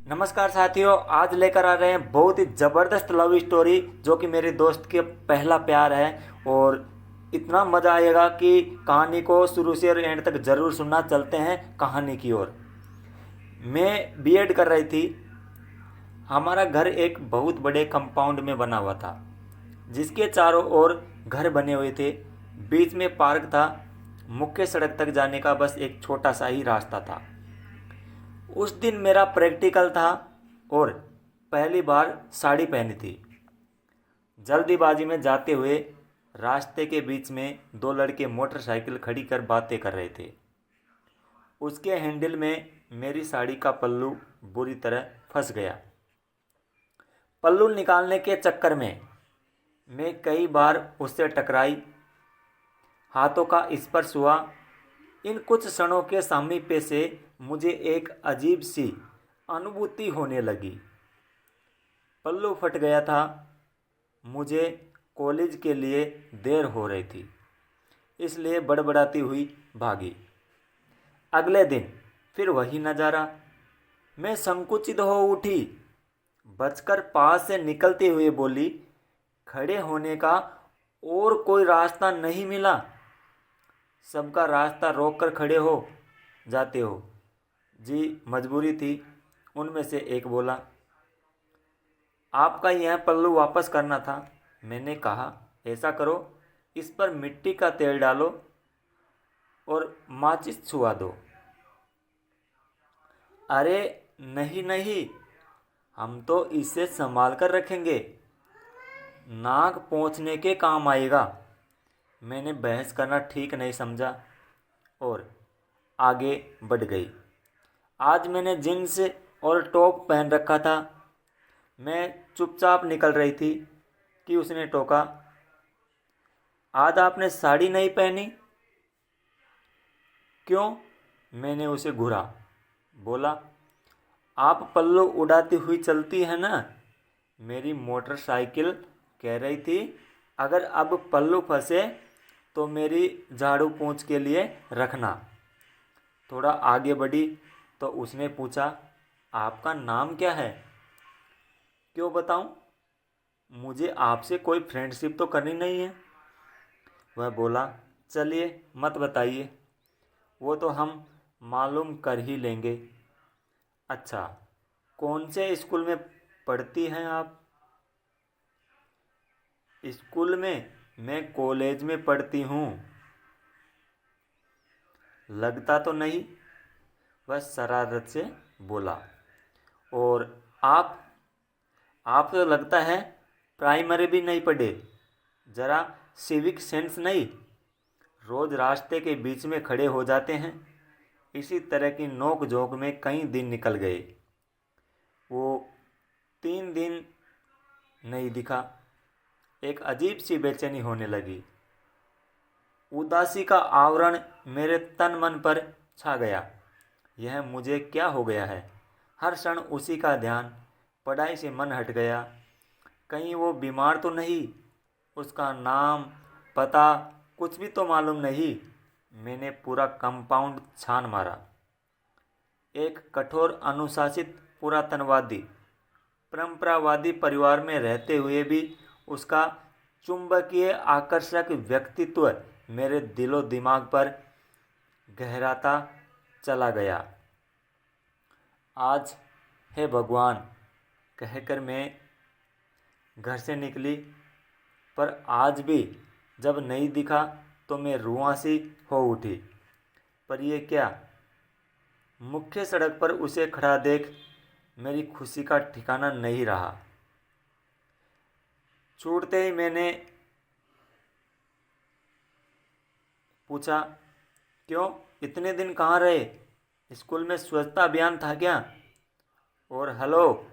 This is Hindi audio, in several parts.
नमस्कार साथियों, आज लेकर आ रहे हैं बहुत ही ज़बरदस्त लव स्टोरी जो कि मेरे दोस्त के पहला प्यार है। और इतना मज़ा आएगा कि कहानी को शुरू से और एंड तक ज़रूर सुनना। चलते हैं कहानी की ओर। मैं बीएड कर रही थी। हमारा घर एक बहुत बड़े कंपाउंड में बना हुआ था जिसके चारों ओर घर बने हुए थे। बीच में पार्क था। मुख्य सड़क तक जाने का बस एक छोटा सा ही रास्ता था। उस दिन मेरा प्रैक्टिकल था और पहली बार साड़ी पहनी थी। जल्दीबाजी में जाते हुए रास्ते के बीच में दो लड़के मोटरसाइकिल खड़ी कर बातें कर रहे थे। उसके हैंडल में मेरी साड़ी का पल्लू बुरी तरह फंस गया। पल्लू निकालने के चक्कर में मैं कई बार उससे टकराई। हाथों का स्पर्श हुआ। इन कुछ क्षणों के सामीप्य से मुझे एक अजीब सी अनुभूति होने लगी। पल्लू फट गया था। मुझे कॉलेज के लिए देर हो रही थी, इसलिए बड़बड़ाती हुई भागी। अगले दिन फिर वही नज़ारा। मैं संकुचित हो उठी। बचकर पास से निकलते हुए बोली, खड़े होने का और कोई रास्ता नहीं मिला? सबका रास्ता रोककर खड़े हो जाते हो। जी मजबूरी थी, उनमें से एक बोला। आपका यह पल्लू वापस करना था। मैंने कहा, ऐसा करो, इस पर मिट्टी का तेल डालो और माचिस छुआ दो। अरे नहीं नहीं, हम तो इसे संभाल कर रखेंगे, नाक पोंछने के काम आएगा। मैंने बहस करना ठीक नहीं समझा और आगे बढ़ गई। आज मैंने जीन्स और टॉप पहन रखा था। मैं चुपचाप निकल रही थी कि उसने टोका, आज आपने साड़ी नहीं पहनी? क्यों? मैंने उसे घूरा। बोला, आप पल्लू उड़ाती हुई चलती है ना? मेरी मोटरसाइकिल कह रही थी, अगर अब पल्लू फंसे तो मेरी झाड़ू पोंछ के लिए रखना। थोड़ा आगे बढ़ी तो उसने पूछा, आपका नाम क्या है? क्यों बताऊं? मुझे आपसे कोई फ्रेंडशिप तो करनी नहीं है। वह बोला, चलिए मत बताइए, वो तो हम मालूम कर ही लेंगे। अच्छा, कौन से स्कूल में पढ़ती हैं आप? स्कूल में? मैं कॉलेज में पढ़ती हूँ। लगता तो नहीं, वह शरारत से बोला। और आप आप तो लगता है प्राइमरी भी नहीं पढ़े। ज़रा सिविक सेंस नहीं? रोज़ रास्ते के बीच में खड़े हो जाते हैं। इसी तरह की नोक झोंक में कई दिन निकल गए। वो 3 दिन नहीं दिखा। एक अजीब सी बेचैनी होने लगी। उदासी का आवरण मेरे तन मन पर छा गया। यह मुझे क्या हो गया है? हर क्षण उसी का ध्यान। पढ़ाई से मन हट गया। कहीं वो बीमार तो नहीं? उसका नाम पता कुछ भी तो मालूम नहीं। मैंने पूरा कंपाउंड छान मारा। एक कठोर अनुशासित पुरातनवादी परंपरावादी परिवार में रहते हुए भी उसका चुंबकीय आकर्षक व्यक्तित्व मेरे दिलो दिमाग पर गहराता चला गया। आज हे भगवान कहकर मैं घर से निकली, पर आज भी जब नहीं दिखा तो मैं रुआंसी हो उठी। पर यह क्या? मुख्य सड़क पर उसे खड़ा देख मेरी खुशी का ठिकाना नहीं रहा। छूटते ही मैंने पूछा, क्यों इतने दिन कहाँ रहे? स्कूल में स्वच्छता अभियान था क्या? और हेलो,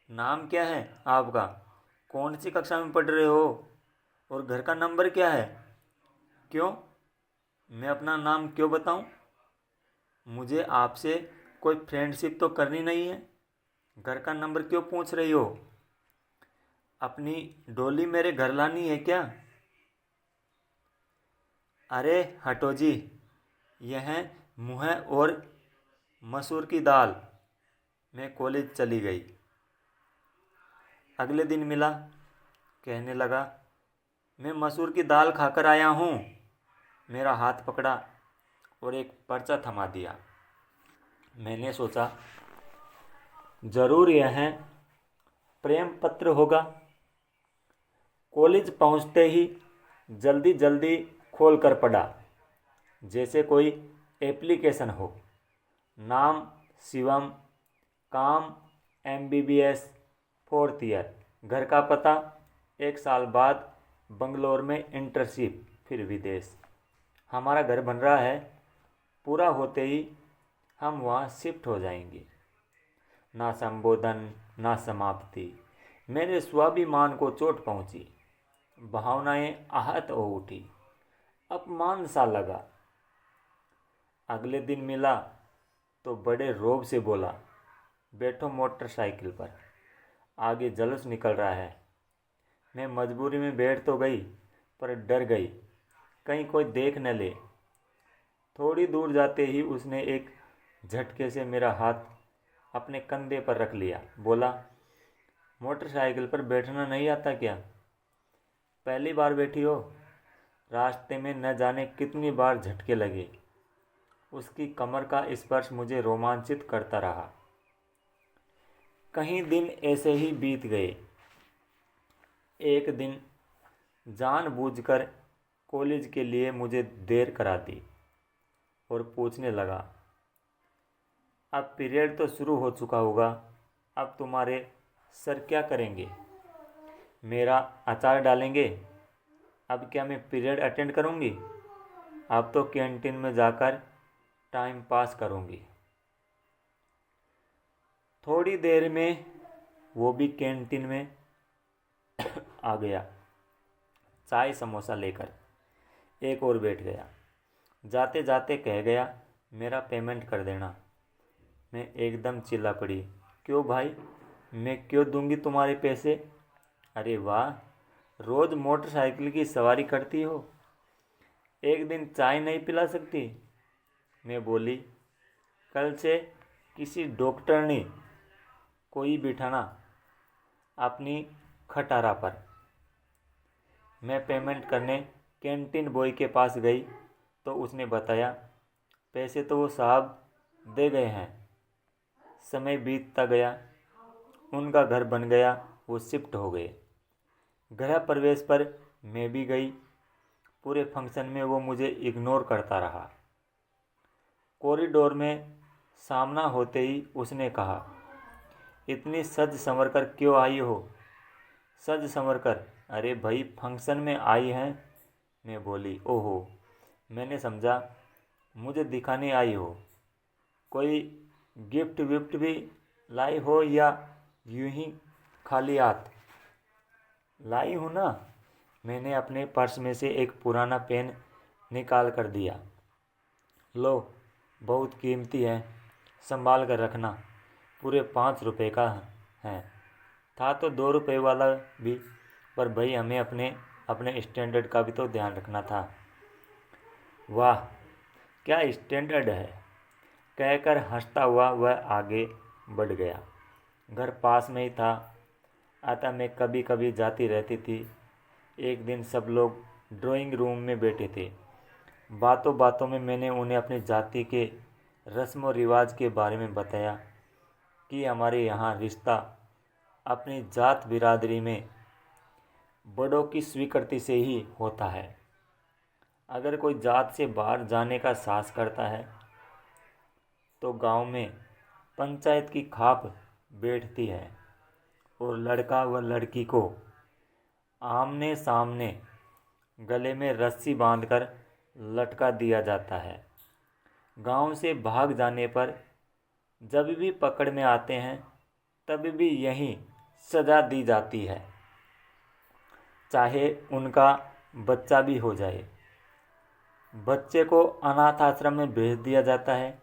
नाम क्या है आपका? कौन सी कक्षा में पढ़ रहे हो? और घर का नंबर क्या है? क्यों? मैं अपना नाम क्यों बताऊं? मुझे आपसे कोई फ्रेंडशिप तो करनी नहीं है। घर का नंबर क्यों पूछ रही हो? अपनी डोली मेरे घर लानी है क्या? अरे हटो जी, यह है मुँह और मसूर की दाल। मैं कॉलेज चली गई। अगले दिन मिला, कहने लगा, मैं मसूर की दाल खाकर आया हूँ। मेरा हाथ पकड़ा और एक पर्चा थमा दिया। मैंने सोचा जरूर यह प्रेम पत्र होगा। कॉलेज पहुँचते ही जल्दी जल्दी खोल कर पढ़ा, जैसे कोई एप्लीकेशन हो। नाम शिवम, काम MBBS, 4th ईयर, घर का पता 1 साल बाद बंगलोर में इंटर्नशिप, फिर विदेश। हमारा घर बन रहा है, पूरा होते ही हम वहाँ शिफ्ट हो जाएंगे। ना संबोधन ना समाप्ति, मेरे स्वाभिमान को चोट पहुँची। भावनाएं आहत हो उठी, अपमान सा लगा। अगले दिन मिला तो बड़े रोब से बोला, बैठो मोटरसाइकिल पर, आगे जुलूस निकल रहा है। मैं मजबूरी में बैठ तो गई, पर डर गई कहीं कोई देख न ले। थोड़ी दूर जाते ही उसने एक झटके से मेरा हाथ अपने कंधे पर रख लिया। बोला, मोटरसाइकिल पर बैठना नहीं आता क्या? पहली बार बैठी हो? रास्ते में न जाने कितनी बार झटके लगे। उसकी कमर का स्पर्श मुझे रोमांचित करता रहा। कई दिन ऐसे ही बीत गए। एक दिन जानबूझकर कॉलेज के लिए मुझे देर करा दी और पूछने लगा, अब पीरियड तो शुरू हो चुका होगा, अब तुम्हारे सर क्या करेंगे? मेरा अचार डालेंगे? अब क्या मैं पीरियड अटेंड करूँगी? अब तो कैंटीन में जाकर टाइम पास करूँगी। थोड़ी देर में वो भी कैंटीन में आ गया, चाय समोसा लेकर। एक और बैठ गया। जाते जाते कह गया, मेरा पेमेंट कर देना। मैं एकदम चिल्ला पड़ी, क्यों भाई, मैं क्यों दूंगी तुम्हारे पैसे? अरे वाह, रोज़ मोटरसाइकिल की सवारी करती हो, एक दिन चाय नहीं पिला सकती? मैं बोली, कल से किसी डॉक्टर ने कोई बिठाना अपनी खटारा पर। मैं पेमेंट करने कैंटीन बॉय के पास गई तो उसने बताया, पैसे तो वो साहब दे गए हैं। समय बीतता गया, उनका घर बन गया, वो शिफ्ट हो गए। गृह प्रवेश पर मैं भी गई। पूरे फंक्शन में वो मुझे इग्नोर करता रहा। कॉरिडोर में सामना होते ही उसने कहा, इतनी सज संवर कर क्यों आई हो? सज संवर कर? अरे भाई, फंक्शन में आई हैं। मैं बोली, ओहो, मैंने समझा मुझे दिखाने आई हो। कोई गिफ्ट विफ्ट भी लाई हो या यूं ही खाली हाथ? लाई हूँ ना। मैंने अपने पर्स में से एक पुराना पेन निकाल कर दिया। लो, बहुत कीमती है, संभाल कर रखना, पूरे 5 रुपए का है। था तो 2 रुपए वाला भी, पर भाई हमें अपने अपने स्टैंडर्ड का भी तो ध्यान रखना था। वाह, क्या स्टैंडर्ड है, कहकर हंसता हुआ वह आगे बढ़ गया। घर पास में ही था, अतः मैं कभी कभी जाती रहती थी। एक दिन सब लोग ड्राइंग रूम में बैठे थे। बातों बातों में मैंने उन्हें अपनी जाति के रस्म और रिवाज के बारे में बताया कि हमारे यहाँ रिश्ता अपनी जात बिरादरी में बड़ों की स्वीकृति से ही होता है। अगर कोई जात से बाहर जाने का साहस करता है तो गांव में पंचायत की खाप बैठती है और लड़का व लड़की को आमने सामने गले में रस्सी बांधकर लटका दिया जाता है। गांव से भाग जाने पर जब भी पकड़ में आते हैं तब भी यही सज़ा दी जाती है, चाहे उनका बच्चा भी हो जाए। बच्चे को अनाथ आश्रम में भेज दिया जाता है।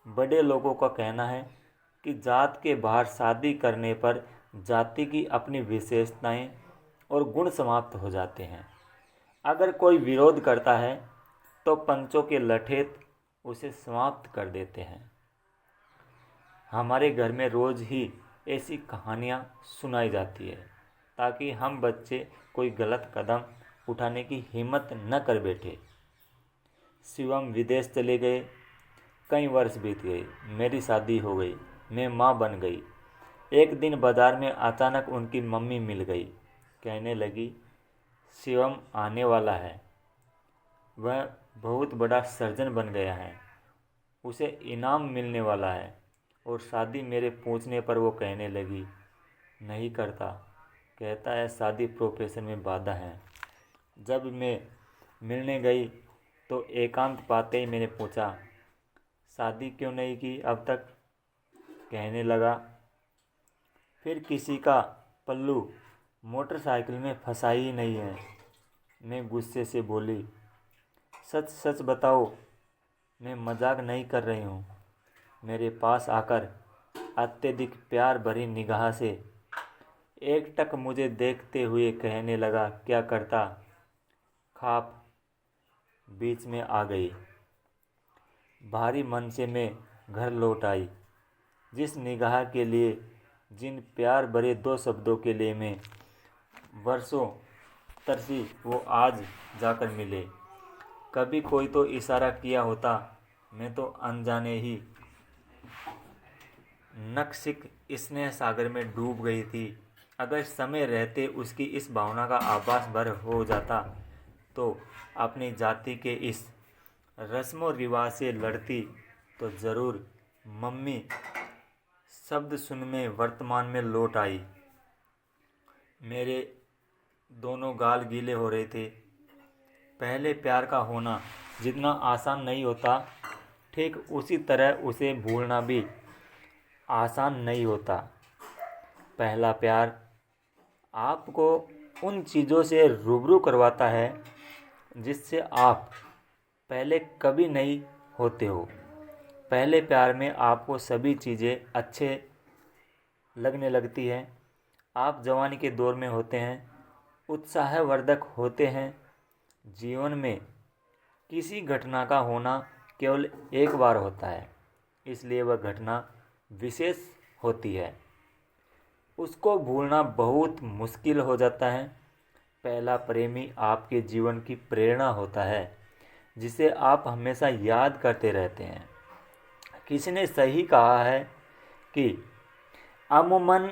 बड़े लोगों का कहना है कि जात के बाहर शादी करने पर जाति की अपनी विशेषताएं और गुण समाप्त हो जाते हैं। अगर कोई विरोध करता है तो पंचों के लठेत उसे समाप्त कर देते हैं। हमारे घर में रोज़ ही ऐसी कहानियाँ सुनाई जाती है ताकि हम बच्चे कोई गलत कदम उठाने की हिम्मत न कर बैठे। शिवम विदेश चले गए, कई वर्ष बीत गए, मेरी शादी हो गई, मैं माँ बन गई। एक दिन बाजार में अचानक उनकी मम्मी मिल गई। कहने लगी, शिवम आने वाला है, वह बहुत बड़ा सर्जन बन गया है, उसे इनाम मिलने वाला है। और शादी मेरे पूछने पर वो कहने लगी, नहीं करता, कहता है शादी प्रोफेशन में बाधा है। जब मैं मिलने गई तो एकांत पाते ही मैंने पूछा, शादी क्यों नहीं की अब तक? कहने लगा, फिर किसी का पल्लू मोटरसाइकिल में फंसा ही नहीं है। मैं गुस्से से बोली, सच सच बताओ, मैं मजाक नहीं कर रही हूँ। मेरे पास आकर अत्यधिक प्यार भरी निगाह से एकटक मुझे देखते हुए कहने लगा, क्या करता? खाप बीच में आ गई। भारी मन से मैं घर लौट आई। जिस निगाह के लिए, जिन प्यार भरे दो शब्दों के लिए मैं वर्षों तरसी, वो आज जाकर मिले। कभी कोई तो इशारा किया होता, मैं तो अनजाने ही नक्सिक स्नेह सागर में डूब गई थी। अगर समय रहते उसकी इस भावना का आभास भर हो जाता तो अपनी जाति के इस रस्मों रिवाज से लड़ती तो ज़रूर। मम्मी शब्द सुन में वर्तमान में लौट आई। मेरे दोनों गाल गीले हो रहे थे। पहले प्यार का होना जितना आसान नहीं होता, ठीक उसी तरह उसे भूलना भी आसान नहीं होता। पहला प्यार आपको उन चीज़ों से रूबरू करवाता है जिससे आप पहले कभी नहीं होते हो। पहले प्यार में आपको सभी चीज़ें अच्छे लगने लगती हैं। आप जवानी के दौर में होते हैं, उत्साहवर्धक होते हैं। जीवन में किसी घटना का होना केवल एक बार होता है, इसलिए वह घटना विशेष होती है। उसको भूलना बहुत मुश्किल हो जाता है। पहला प्रेमी आपके जीवन की प्रेरणा होता है, जिसे आप हमेशा याद करते रहते हैं। किसी ने सही कहा है कि अमूमन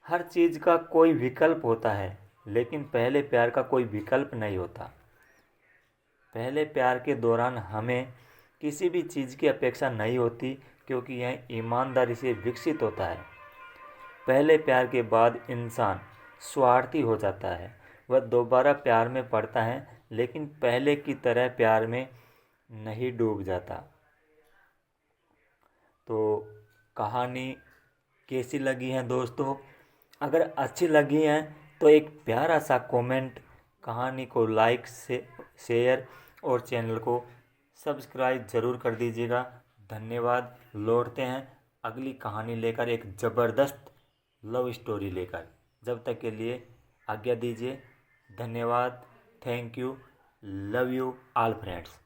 हर चीज़ का कोई विकल्प होता है, लेकिन पहले प्यार का कोई विकल्प नहीं होता। पहले प्यार के दौरान हमें किसी भी चीज़ की अपेक्षा नहीं होती, क्योंकि यह ईमानदारी से विकसित होता है। पहले प्यार के बाद इंसान स्वार्थी हो जाता है। वह दोबारा प्यार में पड़ता है, लेकिन पहले की तरह प्यार में नहीं डूब जाता। तो कहानी कैसी लगी है दोस्तों? अगर अच्छी लगी है तो एक प्यारा सा कमेंट, कहानी को लाइक से शेयर और चैनल को सब्सक्राइब ज़रूर कर दीजिएगा। धन्यवाद। लौटते हैं अगली कहानी लेकर, एक ज़बरदस्त लव स्टोरी लेकर। जब तक के लिए आज्ञा दीजिए। धन्यवाद। Thank you. Love you all friends.